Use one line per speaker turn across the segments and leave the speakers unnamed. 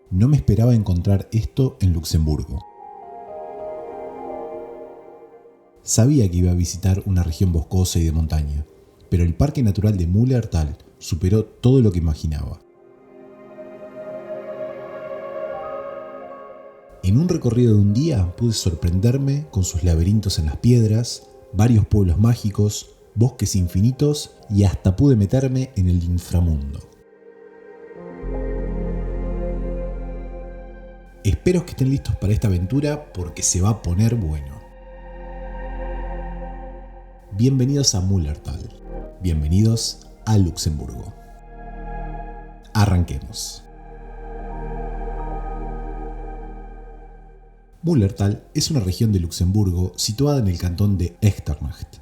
No me esperaba encontrar esto en Luxemburgo. Sabía que iba a visitar una región boscosa y de montaña, pero el Parque Natural de Mullertal superó todo lo que imaginaba. En un recorrido de un día pude sorprenderme con sus laberintos en las piedras, varios pueblos mágicos, bosques infinitos y hasta pude meterme en el inframundo. Espero que estén listos para esta aventura porque se va a poner bueno. Bienvenidos a Mullertal. Bienvenidos a Luxemburgo. Arranquemos. Mullertal es una región de Luxemburgo situada en el cantón de Echternach.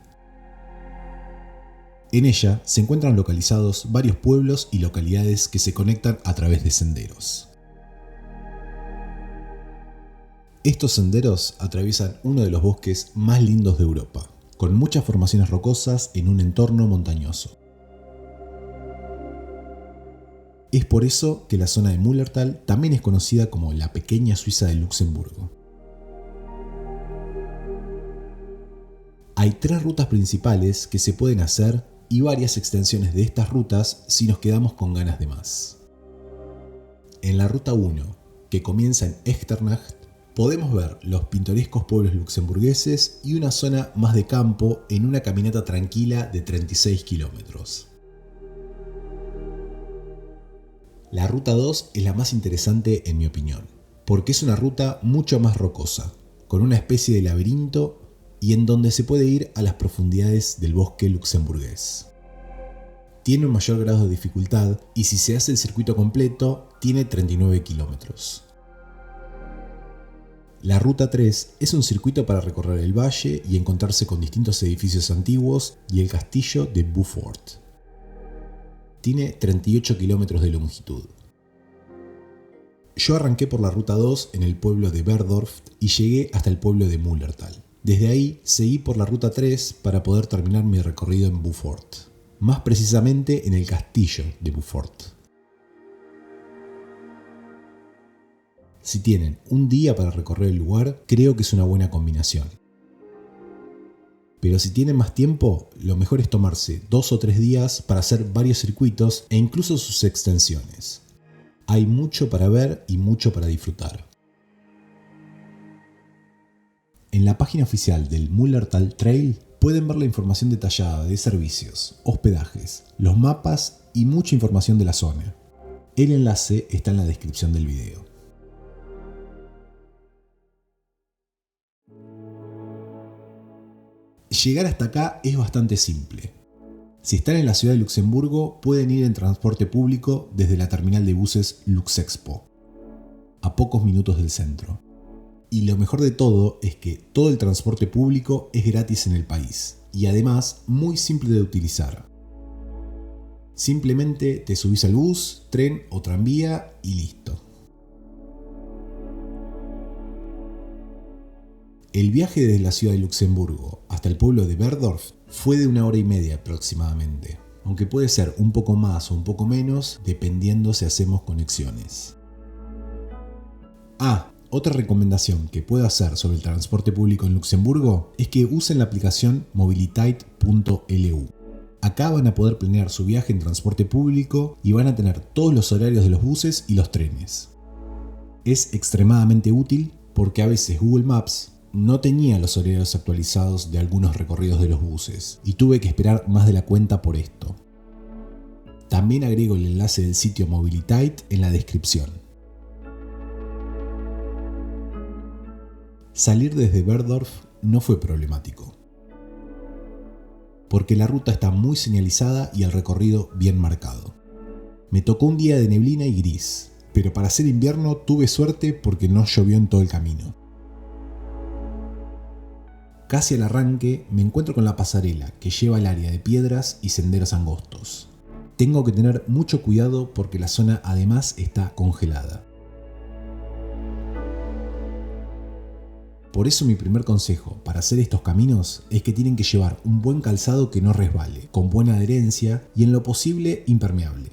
En ella se encuentran localizados varios pueblos y localidades que se conectan a través de senderos. Estos senderos atraviesan uno de los bosques más lindos de Europa, con muchas formaciones rocosas en un entorno montañoso. Es por eso que la zona de Mullertal también es conocida como la pequeña Suiza de Luxemburgo. Hay 3 rutas principales que se pueden hacer y varias extensiones de estas rutas si nos quedamos con ganas de más. En la ruta 1, que comienza en Echternach, podemos ver los pintorescos pueblos luxemburgueses y una zona más de campo en una caminata tranquila de 36 kilómetros. La ruta 2 es la más interesante en mi opinión, porque es una ruta mucho más rocosa, con una especie de laberinto y en donde se puede ir a las profundidades del bosque luxemburgués. Tiene un mayor grado de dificultad y si se hace el circuito completo, tiene 39 kilómetros. La ruta 3 es un circuito para recorrer el valle y encontrarse con distintos edificios antiguos y el castillo de Beaufort. Tiene 38 kilómetros de longitud. Yo arranqué por la ruta 2 en el pueblo de Berdorf y llegué hasta el pueblo de Mullertal. Desde ahí seguí por la ruta 3 para poder terminar mi recorrido en Beaufort, más precisamente en el castillo de Beaufort. Si tienen un día para recorrer el lugar, creo que es una buena combinación. Pero si tienen más tiempo, lo mejor es tomarse 2 o 3 días para hacer varios circuitos e incluso sus extensiones. Hay mucho para ver y mucho para disfrutar. En la página oficial del Mullertal Trail pueden ver la información detallada de servicios, hospedajes, los mapas y mucha información de la zona. El enlace está en la descripción del video. Llegar hasta acá es bastante simple. Si están en la ciudad de Luxemburgo, pueden ir en transporte público desde la terminal de buses Luxexpo, a pocos minutos del centro. Y lo mejor de todo es que todo el transporte público es gratis en el país y además muy simple de utilizar. Simplemente te subís al bus, tren o tranvía y listo. El viaje desde la ciudad de Luxemburgo hasta el pueblo de Berdorf fue de 1 hora y media aproximadamente, aunque puede ser un poco más o un poco menos dependiendo si hacemos conexiones. Otra recomendación que puedo hacer sobre el transporte público en Luxemburgo es que usen la aplicación mobiliteit.lu. Acá van a poder planear su viaje en transporte público y van a tener todos los horarios de los buses y los trenes. Es extremadamente útil porque a veces Google Maps no tenía los horarios actualizados de algunos recorridos de los buses y tuve que esperar más de la cuenta por esto. También agrego el enlace del sitio Mobiliteit en la descripción. Salir desde Berdorf no fue problemático, porque la ruta está muy señalizada y el recorrido bien marcado. Me tocó un día de neblina y gris, pero para ser invierno tuve suerte porque no llovió en todo el camino. Casi al arranque me encuentro con la pasarela que lleva al área de piedras y senderos angostos. Tengo que tener mucho cuidado porque la zona además está congelada. Por eso mi primer consejo para hacer estos caminos es que tienen que llevar un buen calzado que no resbale, con buena adherencia y en lo posible impermeable.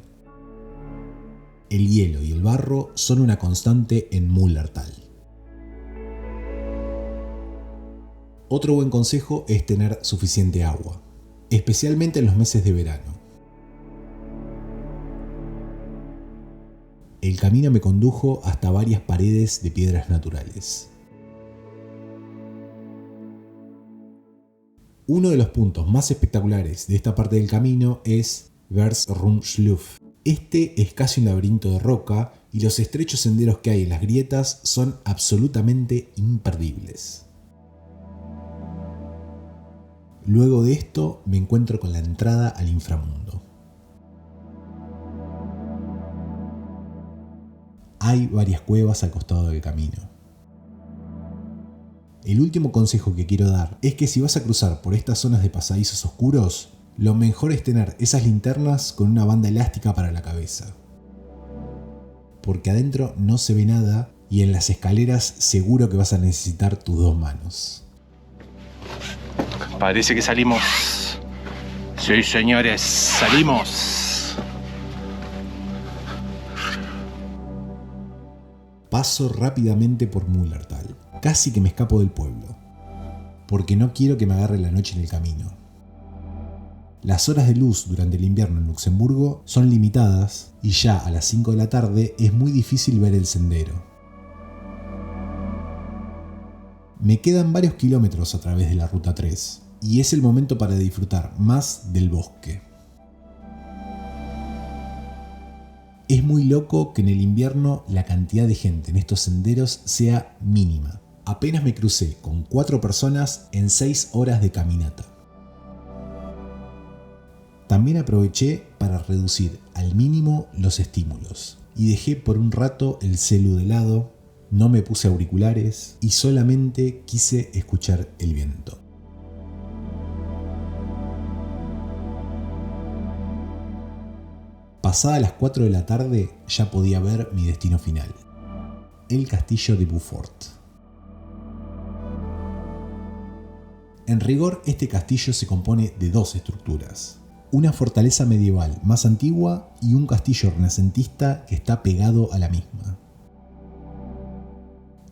el hielo y el barro son una constante en Mullertal. Otro buen consejo es tener suficiente agua, especialmente en los meses de verano. El camino me condujo hasta varias paredes de piedras naturales. Uno de los puntos más espectaculares de esta parte del camino es Versrumschluf. Este es casi un laberinto de roca y los estrechos senderos que hay en las grietas son absolutamente imperdibles. Luego de esto me encuentro con la entrada al inframundo. Hay varias cuevas al costado del camino. El último consejo que quiero dar es que si vas a cruzar por estas zonas de pasadizos oscuros, lo mejor es tener esas linternas con una banda elástica para la cabeza. Porque adentro no se ve nada y en las escaleras seguro que vas a necesitar tus dos manos.
Parece que salimos. Sí, señores, salimos.
Paso rápidamente por Mullertal. Casi que me escapo del pueblo, porque no quiero que me agarre la noche en el camino. Las horas de luz durante el invierno en Luxemburgo son limitadas y ya a las 5 de la tarde es muy difícil ver el sendero. Me quedan varios kilómetros a través de la Ruta 3 y es el momento para disfrutar más del bosque. Es muy loco que en el invierno la cantidad de gente en estos senderos sea mínima. Apenas me crucé con 4 personas en 6 horas de caminata. También aproveché para reducir al mínimo los estímulos y dejé por un rato el celu de lado, no me puse auriculares y solamente quise escuchar el viento. Pasada las 4 de la tarde ya podía ver mi destino final, el castillo de Beaufort. En rigor, este castillo se compone de 2 estructuras, una fortaleza medieval más antigua y un castillo renacentista que está pegado a la misma.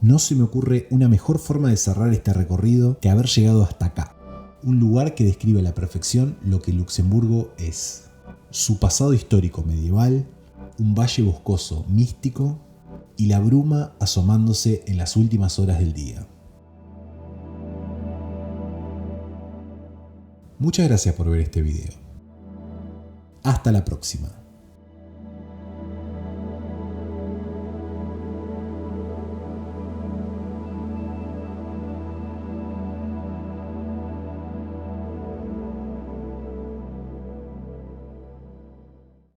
No se me ocurre una mejor forma de cerrar este recorrido que haber llegado hasta acá, un lugar que describe a la perfección lo que Luxemburgo es. Su pasado histórico medieval, un valle boscoso místico y la bruma asomándose en las últimas horas del día. Muchas gracias por ver este video. Hasta la próxima.